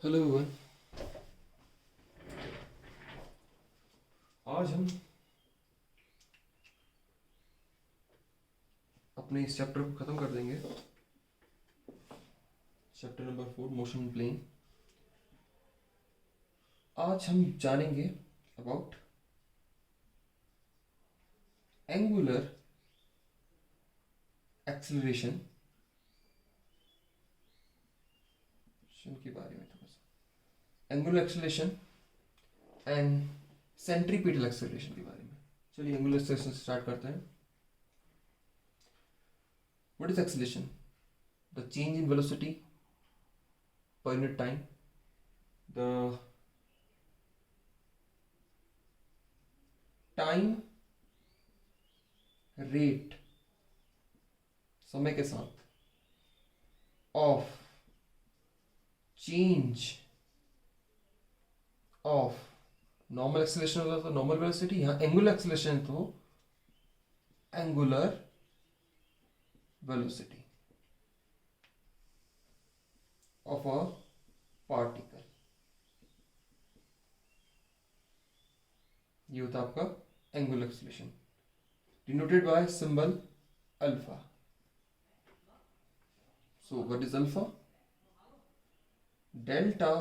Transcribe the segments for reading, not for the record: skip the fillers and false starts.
Hello everyone. आज हम अपने इस चैप्टर को ख़त्म कर देंगे। Chapter number 4 motion plane. आज हम जानेंगे अबाउट एंगुलर एक्सेलरेशन के बारे में थोड़ा सा, angular acceleration and centripetal acceleration के बारे में। चलिए एंगुलर एक्सेलरेशन से स्टार्ट करते हैं। What is acceleration? The change in velocity per unit time, the time rate समय के साथ of change of normal acceleration होता तो नॉर्मल वेलोसिटी, यहाँ एंगुलर एक्सेलरेशन तो angular velocity of a particle। ये होता है आपका angular acceleration, denoted by symbol alpha. So what is alpha? Delta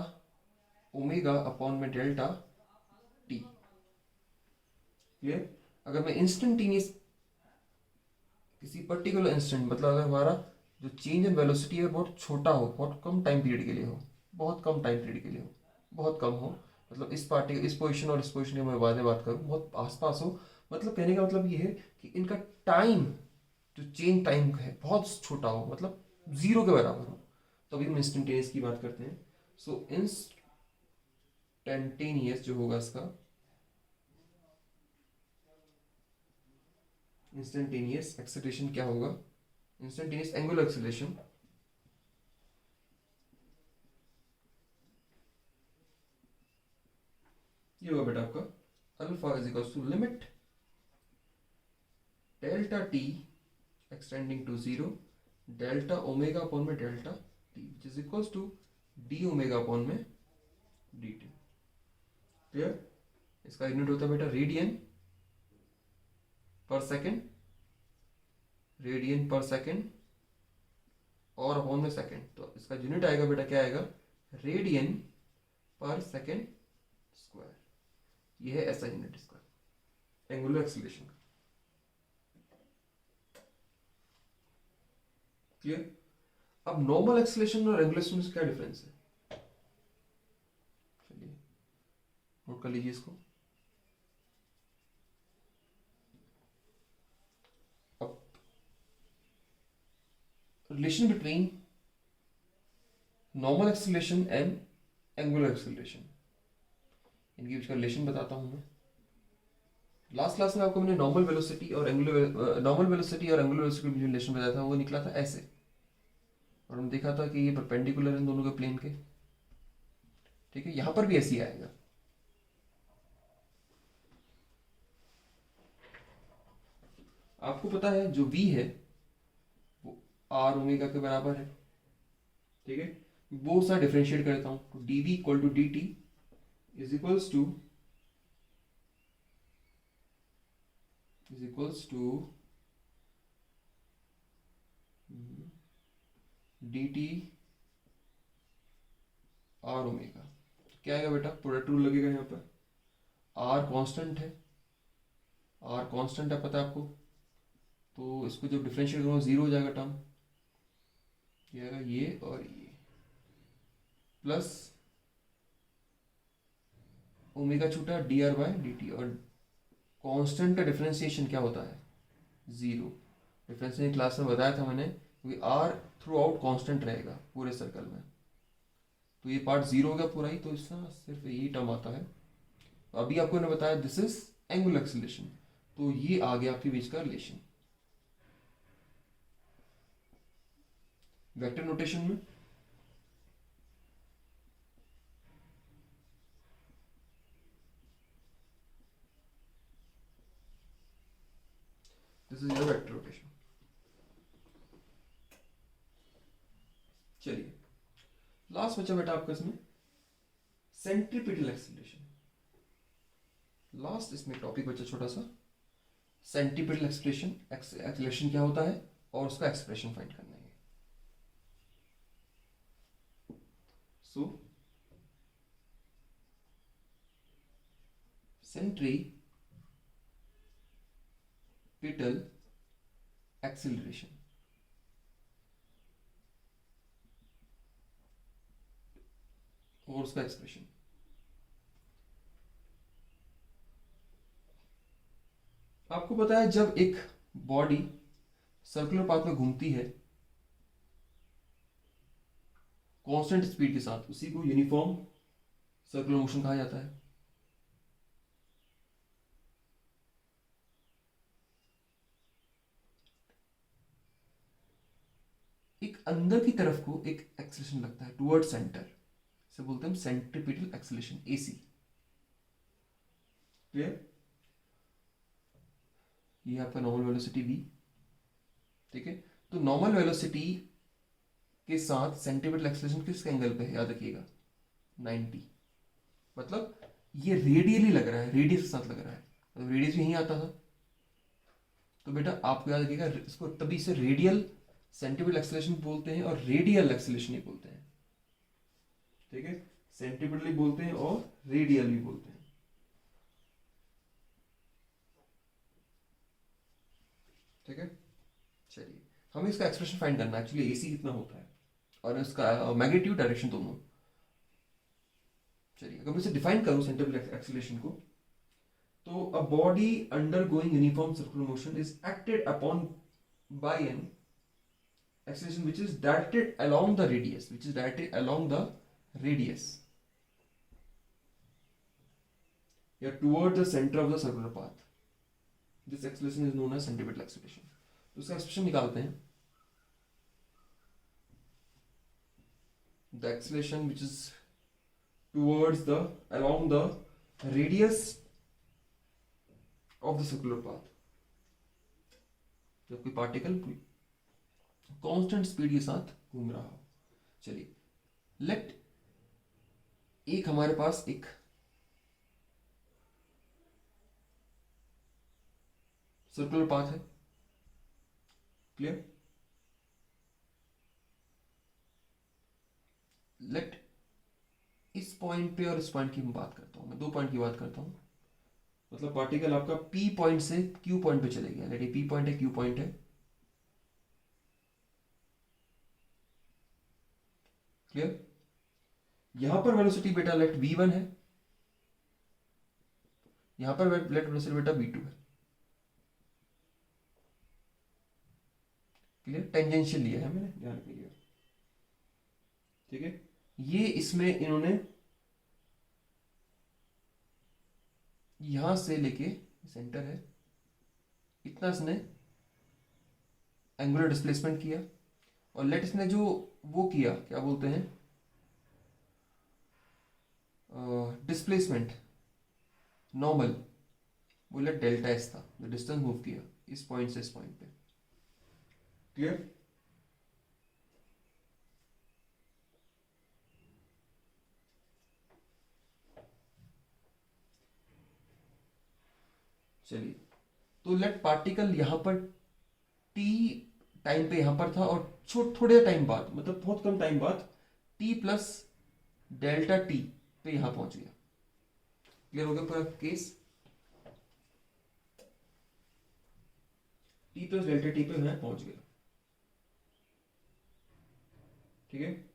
omega upon में डेल्टा टी। क्लियर? अगर मैं इंस्टेंटेनियस किसी पर्टिकुलर इंस्टेंट, मतलब अगर हमारा जो चेंज इन वेलोसिटी है बहुत छोटा हो, बहुत कम टाइम पीरियड के लिए हो, बहुत कम टाइम पीरियड के लिए हो, बहुत कम हो, मतलब इस पार्टिकल इस पोजीशन और इस पोजीशन की मैं बाद में बात करूँ, बहुत आसपास हो, मतलब कहने का मतलब ये है कि इनका टाइम, जो चेंज टाइम है बहुत छोटा हो, मतलब जीरो के बराबर हो, तभी हम इंस्टेंटेनियस की बात करते हैं। सो इंस्टेंटेनियस जो होगा इसका, इंस्टेंटेनियस एक्सेलरेशन क्या होगा? इंस्टेंटेनियस एंगुलर एक्सेलरेशन ये होगा बेटा आपका alpha is equal to limit delta T extending to zero delta omega upon में delta T which is equal to D omega upon में डी टी। क्लियर? इसका यूनिट होता है बेटा रेडियन पर सेकेंड, रेडियन पर सेकेंड और अपॉन में सेकेंड, तो इसका यूनिट आएगा बेटा, क्या आएगा? रेडियन पर सेकेंड स्क्वायर। ये है ऐसा यूनिट इसका एंगुलर एक्सेलरेशन का। क्लियर? अब नॉर्मल एक्सेलरेशन और एंगुलर एक्सेलरेशन में क्या डिफरेंस है? चलिए नोट कर लीजिए इसको। अब relation between normal acceleration and angular acceleration, इनके बीच का रिलेशन बताता हूं मैं। लास्ट क्लास में आपको मैंने नॉर्मल वेलोसिटी और एंगुलर वेलोसिटी के बीच रिलेशन बताया था, वो निकला था ऐसे, और हमने देखा था कि ये परपेंडिकुलर इन दोनों के प्लेन के। ठीक है, यहां पर भी ऐसे ही आएगा। आपको पता है जो v है वो आर ओमेगा के बराबर है। ठीक है, वो सा डिफरेंशिएट करता हूं, तो d v equal to d t is equals to d t r omega. क्या आएगा बेटा? प्रोडक्ट रूल लगेगा यहाँ पर। आर कांस्टेंट है, आर कांस्टेंट है पता है आपको, तो इसको जब डिफरेंशिएट करूँगा जीरो हो जाएगा टर्म, ये आएगा ये और ये, प्लस ओमेगा छूटा d r by d t, और कांस्टेंट का डिफरेंशिएशन क्या होता है? जीरो। डिफरेंशिएशन क्लास में बताया था मैंने, क्योंकि आर थ्रू आउट कॉन्स्टेंट रहेगा पूरे सर्कल में, तो ये पार्ट जीरो हो गया पूरा ही, तो इसका सिर्फ यही टर्म आता है। अभी आपको मैंने बताया दिस इज एंगुलर एक्सेलरेशन, तो ये आ गया आपके बीच का रिलेशन वेक्टर नोटेशन में। This is your vector notation. चलिए लास्ट बचा बेटा आपका इसमें सेंट्रीपिटल एक्सेलरेशन, लास्ट इसमें टॉपिक बचा छोटा सा, सेंट्रीपिटल एक्सेलरेशन क्या होता है और उसका एक्सप्रेशन फाइंड करना है। सो सेंट्रीपिटल एक्सेलरेशन, और उसका एक्सप्रेशन। आपको पता है जब एक बॉडी सर्कुलर पाथ में घूमती है कांस्टेंट स्पीड के साथ, उसी को यूनिफॉर्म सर्कुलर मोशन कहा जाता है। एक अंदर की तरफ को एक एक्सेलरेशन लगता है टुवर्ड सेंटर, इसे बोलते हैं सेंट्रीपिटल एक्सेलरेशन, एसी। क्लियर? ये आपका नॉर्मल वेलोसिटी v, ठीक है। तो नॉर्मल वेलोसिटी के साथ सेंट्रीपिटल एक्सेलरेशन किस एंगल पे है, याद रखिएगा 90। मतलब ये रेडियली लग रहा है, रेडियस के साथ लग रहा है, तो रेडियस भी यहीं आता था। तो बेटा आपको याद रखिएगा इसको, तभी इसे रेडियल सेंट्रीपिटल एक्सेलरेशन बोलते हैं और रेडियल एक्सेलरेशन ही बोलते हैं, ठीक है। सेंट्रीपिटल बोलते हैं और रेडियल भी बोलते हैं, ठीक है। चलिए हमें इसका एक्सप्रेशन फाइंड करना है, एक्चुअली एसी कितना होता है और इसका मैग्नीट्यूड डायरेक्शन दोनों। चलिए अगर मैं इसे डिफाइन करूं सेंट्रीपिटल एक्सेलरेशन को, तो a body undergoing uniform circular motion is acted upon by an acceleration which is directed along the radius, yeah, toward the center of the circular path. This acceleration is known as centripetal acceleration. तो इसका expression निकालते हैं। The acceleration which is along the radius of the circular path, जब कोई particle constant speed के साथ घूम रहा हो। चलिए लेट एक हमारे पास एक सर्कुलर पाथ है, क्लियर। लेट इस पॉइंट पे और इस पॉइंट की मैं बात करता हूं, मैं 2 पॉइंट की बात करता हूं। मतलब पार्टिकल आपका P पॉइंट से Q पॉइंट पे चले गया, लेट ये P पॉइंट है, Q पॉइंट है, क्लियर। यहां पर वेलोसिटी बेटा लेट v1 है, यहां पर लेट वेलोसिटी बेटा v2 है, क्लियर। टेंजेंशियल लिया है मैंने, ध्यान रखिएगा, ठीक है। ये इसमें इन्होंने यहां से लेके सेंटर है इतना इसने एंगुलर डिस्प्लेसमेंट किया, और लेट इसने जो वो किया क्या बोलते हैं डिस्प्लेसमेंट नॉर्मल, वो लेट डेल्टा एस था, जो डिस्टेंस मूव किया इस पॉइंट से इस पॉइंट पे, क्लियर। चलिए तो लेट पार्टिकल यहां पर t टाइम पे यहां पर था, और थोड़े टाइम बाद, मतलब बहुत कम टाइम बाद t प्लस डेल्टा t पे यहां पहुंच गया। क्लियर हो गया पूरा case? t plus delta t पे यहां पहुंच गया, ठीक है।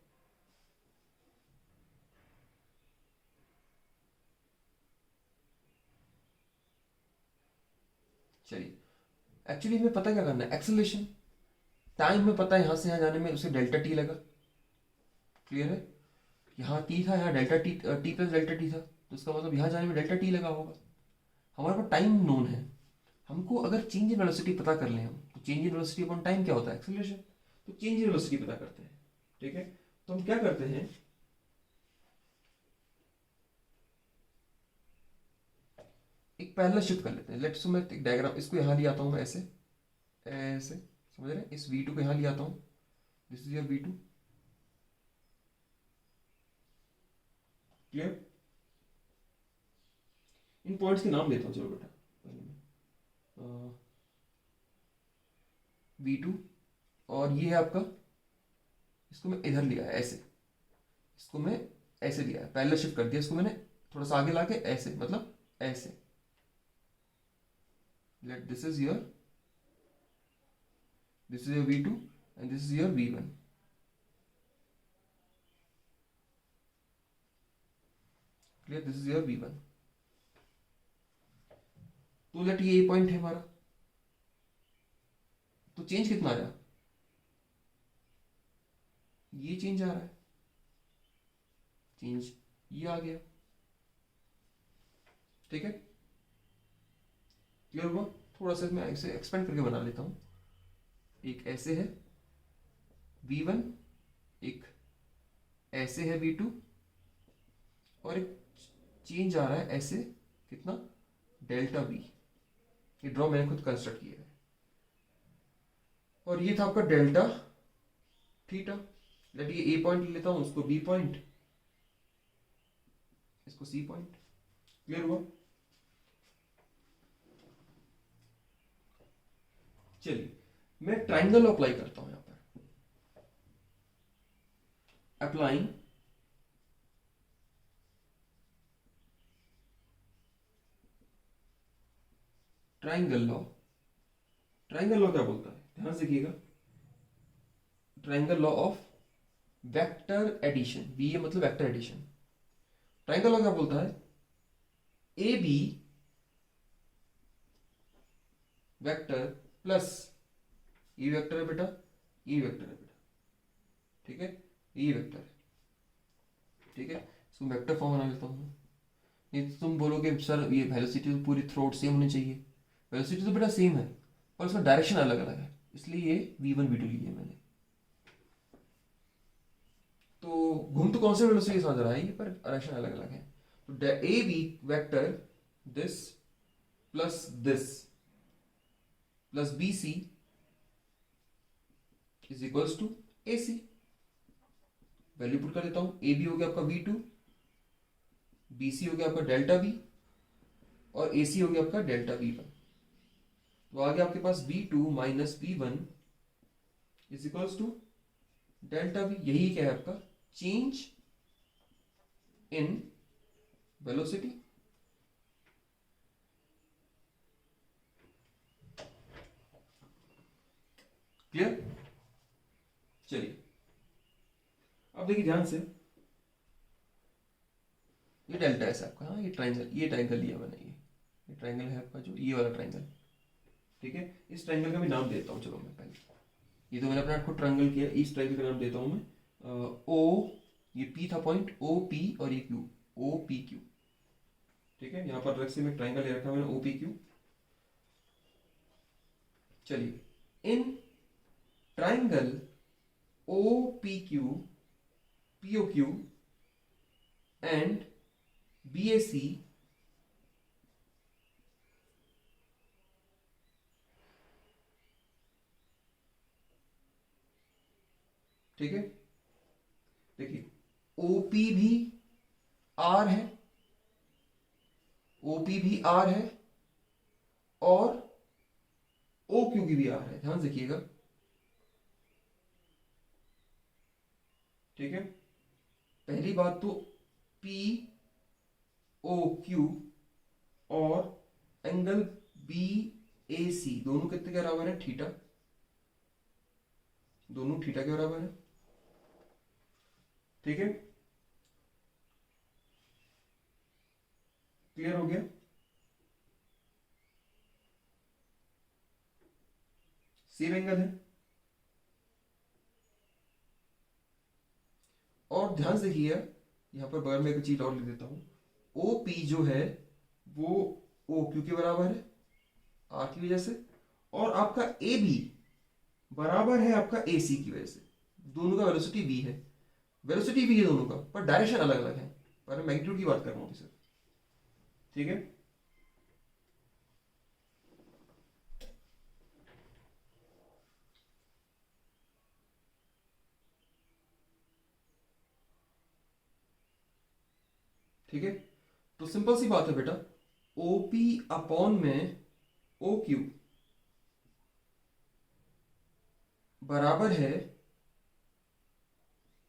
चलिए एक्चुअली हमें पता क्या करना है, एक्सेलरेशन टाइम में पता है, यहां से यहां जाने में उसे डेल्टा टी लगा, क्लियर है। यहाँ टी था, यहाँ delta T, T plus delta T था, तो इसका मतलब यहाँ जाने में डेल्टा टी लगा होगा। हमारे पास टाइम नोन है, हमको अगर चेंज इन वेलोसिटी पता कर लें हम, तो change in velocity upon time क्या होता है, एक्सेलरेशन। तो चेंज इन वेलोसिटी पता करते हैं, ठीक है। तो हम क्या करते हैं, एक पैरेलल शिफ्ट कर लेते हैं। लेट्स सो मैं एक डायग्राम, इसको यहाँ ले आता हूँ मैं ऐसे ऐसे, समझ रहे हैं, इस v2 को यहाँ ले आता हूँ, this is your v2, clear. In points के नाम देता हूँ, चलो बेटा पहले मैं v2, और ये है आपका, इसको मैं इधर लिया है ऐसे, इसको मैं ऐसे लिया है, पैरेलल शिफ्ट कर दिया इसको मैंने, थोड़ा सा आगे लाके ऐसे, मतलब ऐसे, let this is your v2 and this is your v1. clear, this is your v1. तो लेट ये पॉइंट है हमारा, तो चेंज कितना आ रहा है, ये चेंज आ रहा है, चेंज ये आ गया, ठीक है, क्लियर हुआ। थोड़ा सा मैं इसे एक्सपेंड करके बना लेता हूं, एक ऐसे है v1, एक ऐसे है v2, और एक चेंज आ रहा है ऐसे, कितना, डेल्टा v। ये ड्रॉ मैंने खुद कंस्ट्रक्ट किया है, और ये था आपका डेल्टा थीटा। लेट ये ए पॉइंट ले लेता हूं, उसको बी पॉइंट, इसको सी पॉइंट। क्लियर हुआ। चलिए मैं ट्राइंगल अप्लाई करता हूं, यहां पर applying triangle law. Triangle law क्या बोलता है, ध्यान से देखिएगा, triangle law of vector addition, B A मतलब वेक्टर एडिशन। ट्राइंगल लॉ क्या बोलता है, ए बी वेक्टर प्लस, ये वेक्टर है बेटा, ये वेक्टर है बेटा, ठीक है, ये वेक्टर है, ठीक है, इसको वेक्टर फॉर्म बना लेता हूँ। ये तो तुम बोलोगे सर ये वेलोसिटी तो पूरी थ्रोट सेम होनी चाहिए, वेलोसिटी तो बेटा सेम है, पर उसका डायरेक्शन अलग अलग है, इसलिए ये v1 v2 लिए मैंने। तो घूम तो कौन से वेलोसिटी के साथ रहा है ये, पर डायरेक्शन अलग अलग है। तो a B vector this plus b c is equals to a c. Value put कर देता हूं, ए बी हो गया आपका v2, बी सी हो गया आपका डेल्टा v, और ए सी हो गया आपका डेल्टा v1। तो आगे आपके पास v2 minus v1 is equals to delta v। यही क्या है आपका चेंज इन वेलोसिटी। क्लियर। चलिए अब देखिए ध्यान से, ये डेल्टा है आपका, हाँ ये ट्राइंगल लिया मैंने, ये ट्राइंगल है आपका, जो ये वाला ट्राइंगल, ठीक है। इस ट्राइंगल का भी नाम देता हूँ, चलो मैं पहले, ये तो मैंने अपने आप को ट्राइंगल किया, इस ट्राइंगल का नाम देता हूँ मैं ओ, ये पी था पॉइंट, ओ पी, और ये क्यू, ओ पी क्यू, ठीक है। यहाँ पर अलग से मैं ट्राइंगल ले रखा मैंने, ओ पी क्यू। चलिए in triangle O P Q, P O Q and B A C, ठीक है। देखिए ओपी भी आर है, ओपी भी आर है, और ओ क्यू की भी आर है, ध्यान से देखिएगा, ठीक है। पहली बात तो पी ओ क्यू और एंगल बी ए सी दोनों कितने के बराबर है, थीटा, दोनों थीटा के बराबर है, ठीक है। क्लियर हो गया। सेम एंगल है, और ध्यान से देखिए यहां पर बगल में एक चीज और लिख देता हूं, ओ पी जो है वो ओ क्यू के बराबर है आर की वजह से, और आपका ए बी बराबर है आपका ए सी की वजह से। दोनों का वेलोसिटी v है, वेलोसिटी v है दोनों का, पर डायरेक्शन अलग अलग है, पर मैं मैग्नीट्यूड की बात कर रहा हूं सिर्फ, ठीक है। ठीक है, तो सिंपल सी बात है बेटा, OP अपॉन में OQ बराबर है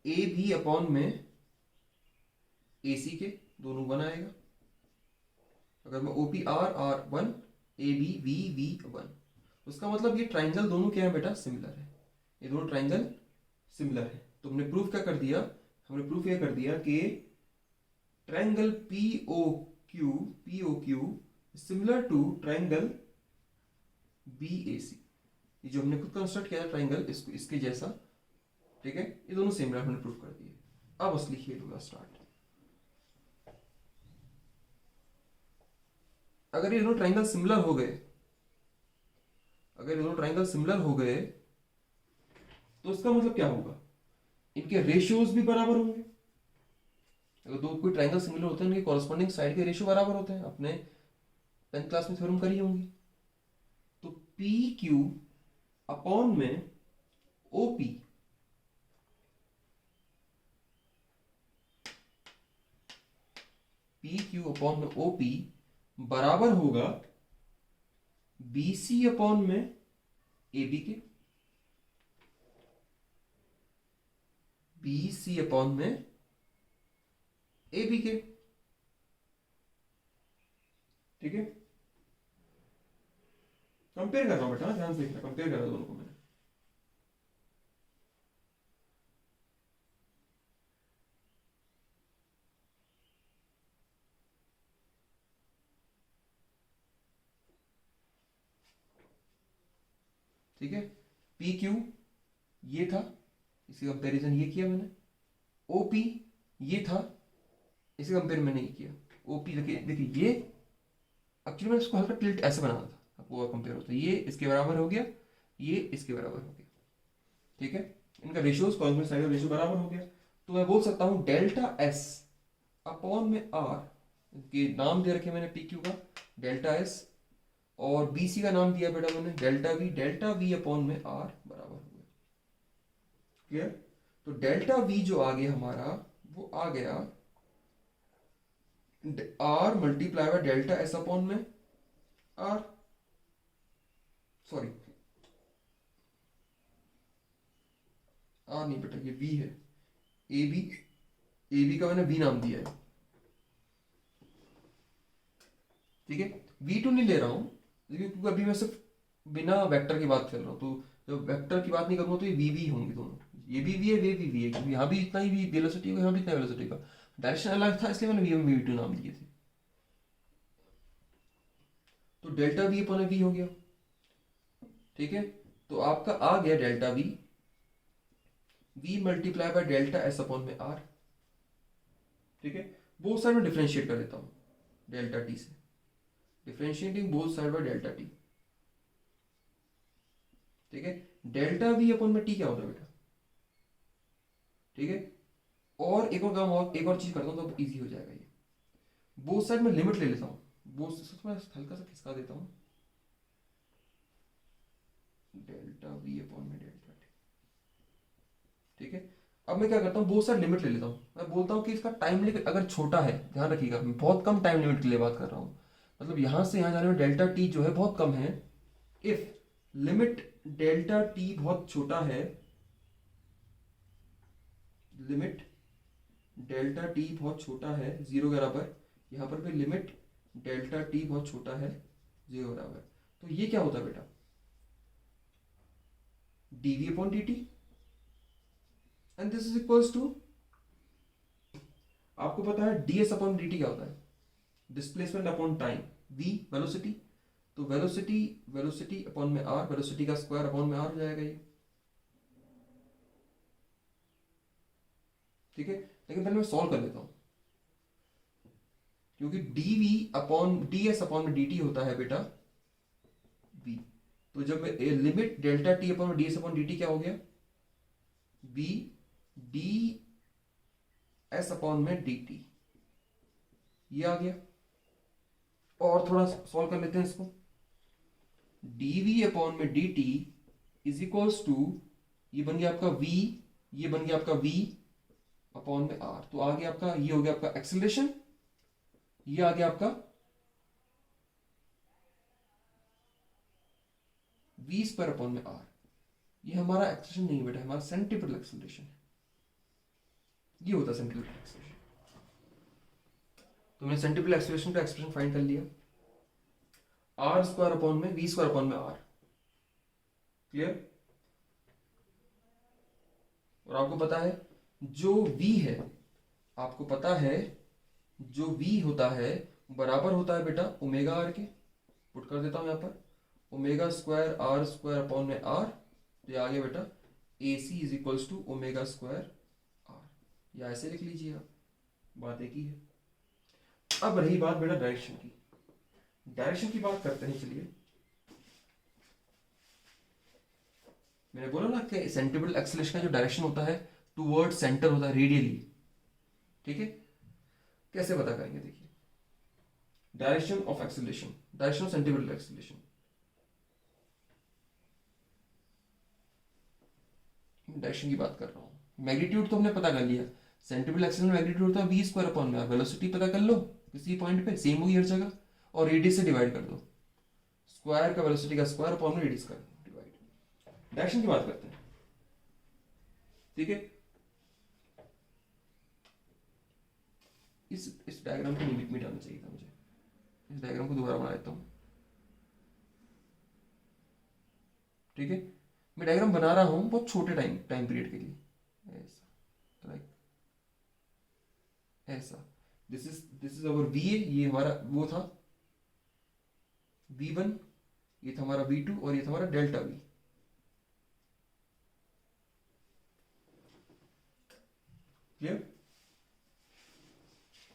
AB अपॉन में AC के, दोनों वन आएगा। अगर मैं OP R one, AB V one, उसका मतलब ये ट्राइंगल दोनों क्या है बेटा, सिमिलर है। ये दोनों ट्राइंगल सिमिलर है। तो हमने प्रूफ क्या कर दिया, हमने प्रूफ ये कर दिया कि triangle POQ similar to triangle BAC। ये जो हमने खुद कंस्ट्रक्ट किया ट्राइंगल, इसको इसके जैसा, ठीक है, ये दोनों सिमिलर हमने प्रूफ कर दिए। अब असली खेल होगा स्टार्ट। अगर ये दोनों ट्राइंगल सिमिलर हो गए, अगर ये दोनों ट्राइंगल सिमिलर हो गए तो इसका मतलब क्या होगा, इनके रेशियोज भी बराबर होंगे। अगर दो कोई ट्राइंगल सिमिलर होते हैं, इनके कॉरस्पॉन्डिंग साइड के रेशियो बराबर होते हैं, अपने 10th क्लास में थ्योरम करी होंगी। तो PQ अपॉन में OP PQ अपॉन में OP बराबर होगा BC अपॉन में AB के, BC अपॉन में AB के, ठीक है। कंपेयर कर रहा हूं बेटा, ध्यान से देखना, कंपेयर कर रहा हूं दोनों को मैंने। ठीक है, PQ ये था, इसकी कंपैरिजन ये किया मैंने। OP ये था, इसे कंपेयर मैंने ये किया। OP देखिए, देखिए ये एक्चुअली मैंने इसको हल्का टिल्ट ऐसे बनाना था, आपको कंपेयर होता है, ये इसके बराबर हो गया, ये इसके बराबर हो गया, ठीक है। इनका रेशियोज कॉन्ग्रुएंट साइड रेशियो बराबर हो गया। तो मैं बोल सकता हूं डेल्टा S अपॉन में R, के नाम दे रखे मैंने PQ का डेल्टा S, और BC का नाम दिया बेटा मैंने डेल्टा V अपॉन में R बराबर हो गया। क्लियर। तो डेल्टा V जो आ गया हमारा, वो आ गया R multiply by delta S upon में R, सॉरी R नहीं बेटा, ये V है, AB का मैंने V नाम दिया है, ठीक है। V2 नहीं ले रहा हूं क्योंकि अभी मैं सिर्फ बिना वेक्टर की बात कर रहा हूं, तो जब वेक्टर की बात नहीं करूंगा तो ये VV होंगे दोनों, ये भी V है, वे भी V है, क्योंकि यहाँ भी इतना ही वेलोसिटी होगा, यहाँ भी इतना वेलोसिटी का, डायरेक्शन अलग था इसलिए मैंने V1 V2 नाम दिए थे। तो डेल्टा V अपॉन V हो गया, ठीक है। तो आपका आ गया delta V multiply by delta S upon में R, ठीक है। बोथ साइड में डिफरेंशिएट कर देता हूं डेल्टा T से, differentiating both side by delta T, ठीक है। डेल्टा V अपॉन में T क्या होता है बेटा, ठीक है। और एक और काम, और एक और चीज करता हूं तो इजी हो जाएगा ये। बोथ साइड में लिमिट ले लेता हूं, बोथ थोड़ा हल्का सा खिसका देता हूं, डेल्टा V अपॉन में डेल्टा T, ठीक है। अब मैं क्या करता हूँ, बहुत सारी लिमिट ले लेता हूँ। मैं बोलता हूँ कि इसका टाइम लिमिट अगर छोटा है, ध्यान रखिएगा मैं बहुत कम टाइम लिमिट के लिए बात कर रहा हूँ, मतलब यहां से यहां जाने में डेल्टा टी जो है बहुत कम है। इफ लिमिट डेल्टा टी बहुत छोटा है, लिमिट डेल्टा टी बहुत छोटा है 0 के बराबर, यहां पर भी लिमिट डेल्टा टी बहुत छोटा है 0 के बराबर, तो ये क्या होता है बेटा, dv upon dt, and this is equals to, आपको पता है ds अपॉन dt क्या होता है, displacement upon time, v velocity, तो वेलोसिटी अपॉन में r, वेलोसिटी का स्क्वायर अपॉन में r हो जाएगा ये, ठीक है। लेकिन पहले मैं सॉल्व कर लेता हूं, क्योंकि dv अपॉन ds अपॉन में dt होता है बेटा v, तो जब मैं limit delta t upon ds upon dt क्या हो गया, v डी s अपॉन में dt, ये आ गया। और थोड़ा सॉल्व कर लेते हैं इसको, dv अपॉन में dt इज इक्वल्स टू, ये बन गया आपका v, ये बन गया आपका v अपॉन में r, तो आ गया आपका, ये हो गया आपका एक्सेलरेशन, ये आ गया आपका वी स्क्वायर अपॉन में आर। ये हमारा एक्सेलरेशन नहीं बेटा, हमारा सेंट्रीपिटल एक्सेलरेशन है। ये होता है सेंट्रीपिटल एक्सेलरेशन। तुमने सेंट्रीपिटल एक्सेलरेशन का एक्सप्रेशन फाइंड कर लिया, आर स्क्वायर अपॉन में वी स्क्वायर अपॉन में आर। क्लियर? और आपको पता है जो v है, आपको पता है जो v होता है बराबर होता है बेटा ओमेगा आर के। पुट कर देता हूं यहां पर, omega square R square upon में आर। तो ये आ गया बेटा A C is equals to omega square R, या ऐसे लिख लीजिए आप, बात एक ही है। अब रही बात बेटा डायरेक्शन की। डायरेक्शन की बात करते हैं, चलिए। मैंने बोला ना कि सेंट्रीपिटल एक्सेलरेशन का जो डायरेक्शन होता है टुवर्ड सेंटर होता है, रेडियली। ठीक है, कैसे पता करेंगे? देखिए, direction of acceleration, direction of centripetal acceleration. Direction की बात कर रहा हूं। मैग्नीट्यूड तो हमने पता कर लिया, सेंट्रीपिटल एक्सेलरेशन मैग्नीट्यूड होता है वी स्क्वायर अपॉन में आर। वेलोसिटी पता कर लो, किसी पॉइंट पे सेम होगी हर जगह, और रेडियस से डिवाइड कर दो। स्क्वायर का वेलोसिटी का स्क्वायर अपॉन में रेडियस का डिवाइड। डायरेक्शन की बात करते हैं, ठीक है। इस डायग्राम को मिटाना चाहिए था मुझे, इस डायग्राम को दोबारा बना देता हूं। ठीक है, मैं डायग्राम बना रहा हूं बहुत छोटे टाइम पीरियड के लिए, ऐसा, लाइक ऐसा। This is our V A, ये हमारा वो था V1, ये था हमारा V2, और ये था हमारा डेल्टा V। क्लियर?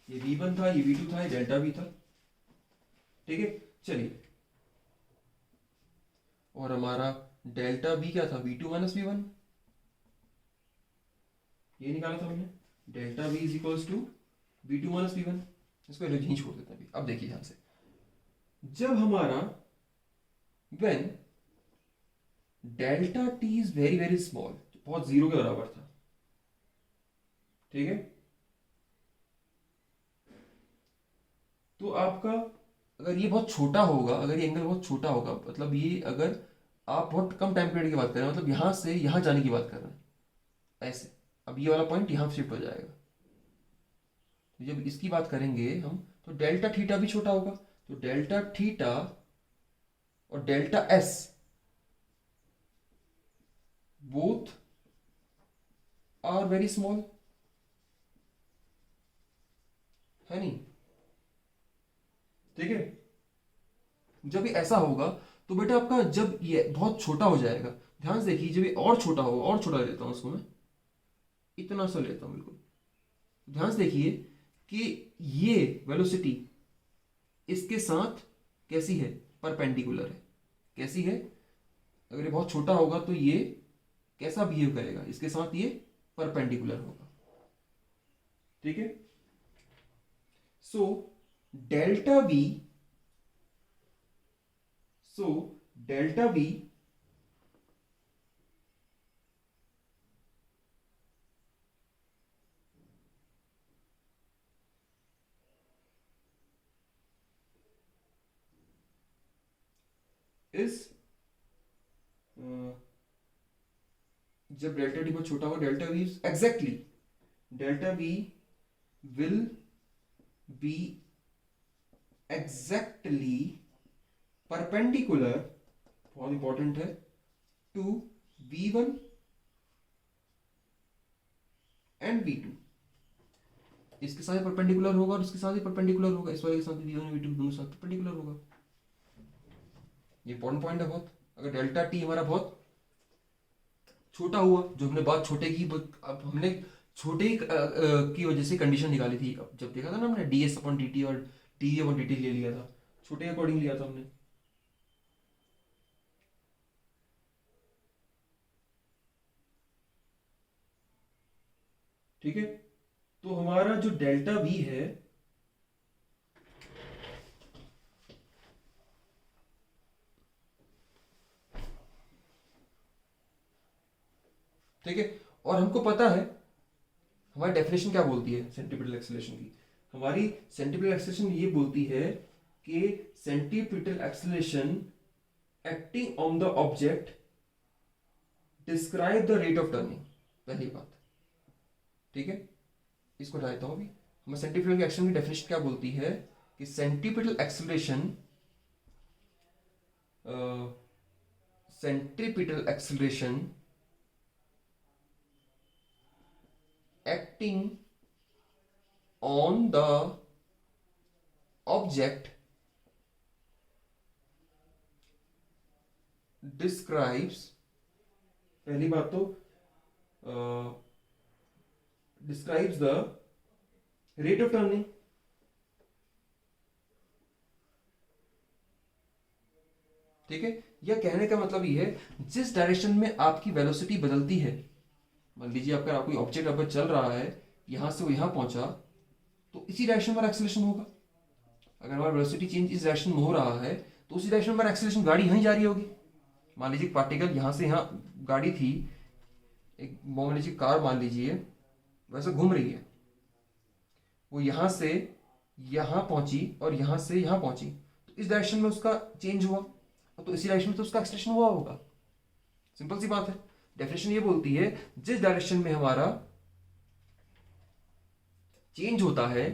ये V1 था, ये V2 था, ये डेल्टा V था। ठीक है, चलिए। और हमारा डेल्टा V क्या था? V2 माइनस V1, ये निकाला था हमने। Delta V is equals to V2 minus V1। इसको यहीं छोड़ देते हैं। अब देखिए ध्यान से, जब हमारा when delta t is very very small, बहुत जीरो के बराबर था, ठीक है, तो आपका अगर ये बहुत छोटा होगा, अगर ये एंगल बहुत छोटा होगा, मतलब ये अगर आप बहुत कम टाइम पीरियड की बात कर रहे हैं, मतलब यहां से यहां जाने की बात कर रहे हैं, ऐसे, अब ये वाला पॉइंट यहां शिफ्ट हो जाएगा। तो जब इसकी बात करेंगे हम, तो डेल्टा थीटा भी छोटा होगा। तो डेल्टा थीटा और delta s both are very small, है नहीं? ठीक है, जब ये ऐसा होगा तो बेटा आपका, जब ये बहुत छोटा हो जाएगा, ध्यान से देखिए, जब ये और छोटा होगा, और छोटा लेता हूं उसको मैं, इतना सा लेता हूं बिल्कुल, ध्यान से देखिए कि ये वेलोसिटी इसके साथ कैसी है? परपेंडिकुलर है। कैसी है? अगर ये बहुत छोटा होगा तो ये कैसा बिहेव करेगा? इसके साथ ये परपेंडिकुलर होगा। ठीक है, so delta V, delta V is, जब डेल्टा टी बहुत छोटा होगा, delta V exactly, delta V will be exactly perpendicular, बहुत इंपॉर्टेंट है, टू V1 एंड V2। इसके साथ परपेंडिकुलर होगा और इसके साथ ही परपेंडिकुलर होगा, इस वाले के साथ V1 V2 दोनों साथ परपेंडिकुलर होगा। ये इंपॉर्टेंट पॉइंट है बहुत। अगर डेल्टा टी हमारा बहुत छोटा हुआ, जो हमने बात छोटे की, अब हमने छोटे की वजह से कंडीशन निकाली थी, अब जब देखा था ना हमने ds अपॉन dt और t अपॉन dt ले लिया था, छोटे के अकॉर्डिंग लिया था हमने। ठीक है, तो हमारा जो डेल्टा V है, ठीक है, और हमको पता है हमारी डेफिनेशन क्या बोलती है सेंट्रीपिटल एक्सेलरेशन की। हमारी सेंट्रीपिटल एक्सेलरेशन ये बोलती है कि centripetal acceleration acting on the object describe the rate of turning, पहली बात। ठीक है, इसको हटा देता हूं अभी। हमें सेंट्रीफ्यूगल एक्शन की डेफिनेशन क्या बोलती है कि centripetal acceleration, centripetal acceleration acting on the object describes, पहली बात तो describes the rate of turning। ठीक है, यह कहने का मतलब ये है जिस डायरेक्शन में आपकी वेलोसिटी बदलती है, मान लीजिए आपका कोई ऑब्जेक्ट अब चल रहा है, यहां से वो यहां पहुंचा, तो इसी डायरेक्शन में एक्सेलरेशन होगा। अगर हमारा वेलोसिटी चेंज इस डायरेक्शन में हो रहा है तो उसी डायरेक्शन में एक्सेलरेशन, गाड़ी यहीं जा रही होगी। मान लीजिए पार्टिकल यहां से यहां गाड़ी थी, एक मान लीजिए कार मान लीजिए, वैसे घूम रही है, वो यहां से यहां पहुंची और यहां से यहां पहुंची, तो इस डायरेक्शन में उसका चेंज हुआ, तो इसी डायरेक्शन में तो उसका एक्सेलरेशन हुआ होगा। सिंपल सी बात है। डेफिनेशन ये बोलती है जिस डायरेक्शन में हमारा चेंज होता है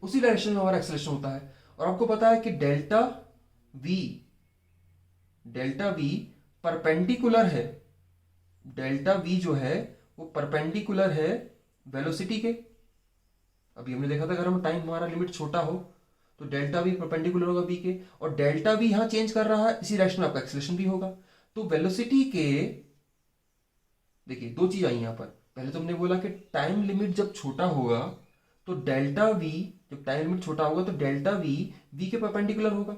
उसी डायरेक्शन में हमारा एक्सेलरेशन होता है। और आपको पता है कि डेल्टा वी परपेंडिकुलर है, डेल्टा वी जो है वो परपेंडिकुलर है वेलोसिटी के। अभी हमने देखा था अगर हम टाइम हमारा लिमिट छोटा हो तो डेल्टा वी परपेंडिकुलर होगा वी के, और डेल्टा वी यहां चेंज कर रहा है, इसी डायरेक्शन में आपका एक्सेलरेशन भी होगा। तो वेलोसिटी के, देखिए दो चीज आई यहां पर। पहले तो हमने बोला कि टाइम लिमिट जब छोटा होगा तो डेल्टा वी, जब टाइम लिमिट छोटा होगा तो डेल्टा वी वी के परपेंडिकुलर होगा।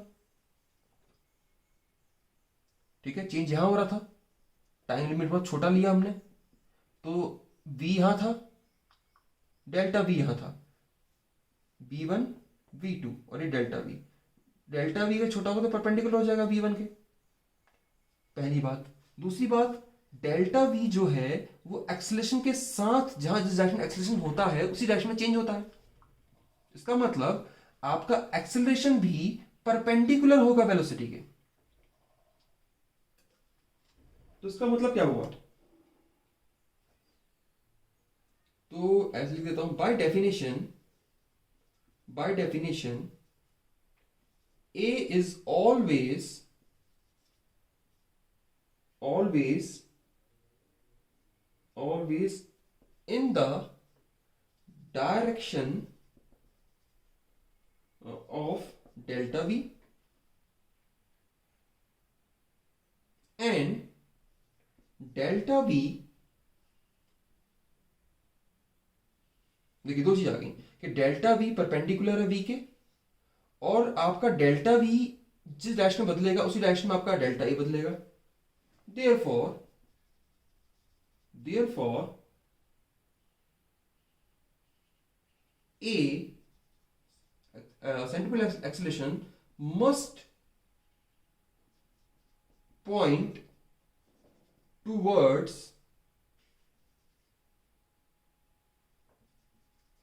ठीक है, चेंज यहां हो रहा था, टाइम लिमिट बहुत छोटा लिया हमने, तो वी यहां था, डेल्टा वी यहां था, v1 v2, और ये डेल्टा वी का छोटा होगा तो परपेंडिकुलर हो जाएगा v1 के, पहली बात। दूसरी बात, डेल्टा वी जो है वो एक्सेलरेशन के साथ, जहां जिस डायरेक्शन एक्सेलरेशन होता है उसी डायरेक्शन में चेंज होता है। इसका मतलब आपका एक्सेलरेशन भी परपेंडिकुलर होगा वेलोसिटी के। तो इसका मतलब क्या हुआ, तो ऐसे लिख देता हूं, by definition A is always in the direction of delta V, and delta V, देखिए दो चीज आ गई कि डेल्टा वी परपेंडिकुलर है वी के, और आपका डेल्टा वी जिस डायरेक्शन में बदलेगा उसी डायरेक्शन में आपका डेल्टा ए बदलेगा। therefore a centripetal acceleration must point towards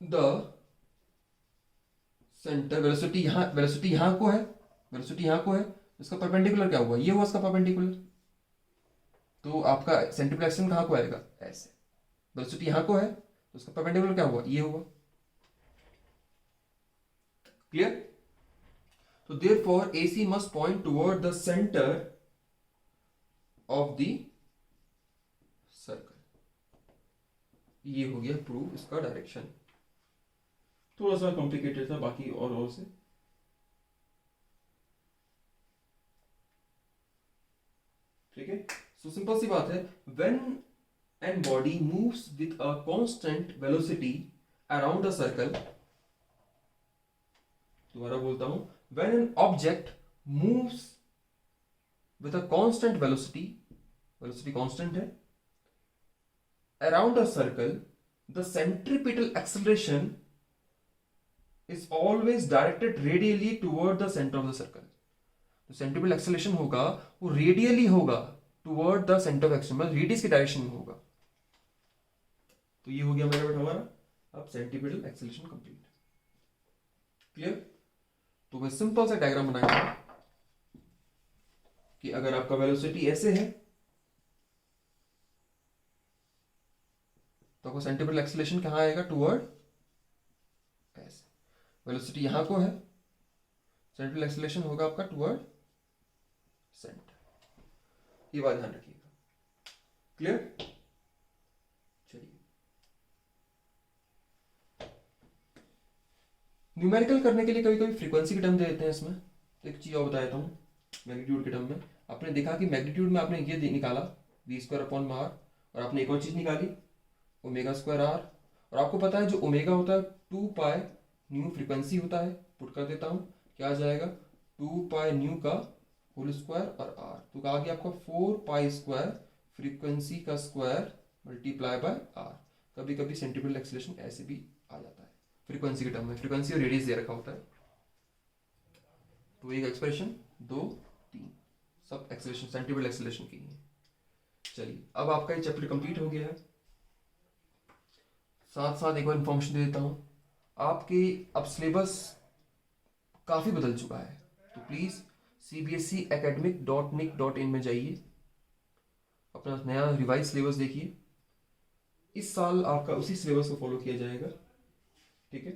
the centre. Velocity यहां को है, इसका परपेंडिकुलर क्या हुआ, ये हुआ इसका परपेंडिकुलर, तो आपका सेंट्रिपेटल एक्शन कहां को आएगा, ऐसे। वेलोसिटी यहां को है तो उसका परपेंडिकुलर क्या हुआ, ये हुआ। क्लियर। तो therefore AC must point toward the centre of the circle. ये हो गया प्रूव इसका डायरेक्शन। थोड़ा सा कॉम्प्लिकेटेड था बाकी और से। ठीक है, सो सिंपल सी बात है, when an body moves with a constant velocity around a circle, दोबारा बोलता हूं, when an object moves with a constant velocity constant है, around a circle, the centripetal acceleration is always directed radially toward the center of the circle। तो centripetal acceleration होगा वो radially होगा toward the centre of action, मतलब radius के direction में होगा। तो ये हो गया मेरा बेटा हमारा अब सेंट्रीपिटल एक्सेलरेशन कंप्लीट। क्लियर। तो मैं सिंपल सा डायग्राम बनाएंगे। कि अगर आपका वेलोसिटी ऐसे है तो आपका सेंट्रीपिटल एक्सीलरेशन कहाँ आएगा, टुवर्ड ऐसे। वेलोसिटी यहाँ को है, सेंट्रीपिटल एक्सीलरेशन होगा आपका टुवर्ड सेंटर। ये बात ध्यान रखिएगा। क्लियर? चलिए, न्यूमेरिकल करने के लिए कभी कभी फ्रीक्वेंसी की टर्म दे देते हैं इसमें। तो एक चीज और बता देता हूँ, मैग्नीट्यूड के टर्म में आपने देखा कि मैग्नीट्यूड में आपने ये निकाला v² और आपने एक और चीज निकाली ω²r, और आपको पता है जो ओमेगा होता है 2π न्यू फ्रीक्वेंसी होता है। पुट कर देता हूँ, क्या आ जाएगा 2π न्यू का होल स्क्वायर और r, तो कहा गया आपका 4π² फ्रीक्वेंसी का स्क्वायर मल्टीप्लाई बाय r। कभी कभी सेंट्रीपिटल एक्सीलरेशन ऐसे भी आ जाता है फ्रीक्वेंसी के टर्म में, फ्रीक्वेंसी और रेडियस दे रखा होता है। तो एक एक्सप्रेशन 2 3 सब एक्सीलरेशन सेंट्रीपिटल एक्सीलरेशन की है। चलिए, अब आपका ये चैप्टर कंप्लीट हो गया है। साथ साथ एक और इन्फॉर्मेशन दे देता हूँ, आपके अब सिलेबस काफ़ी बदल चुका है, तो प्लीज़ cbseacademic.nic.in में जाइए, अपना नया रिवाइज सिलेबस देखिए। इस साल आपका उसी सिलेबस को फॉलो किया जाएगा, ठीक है।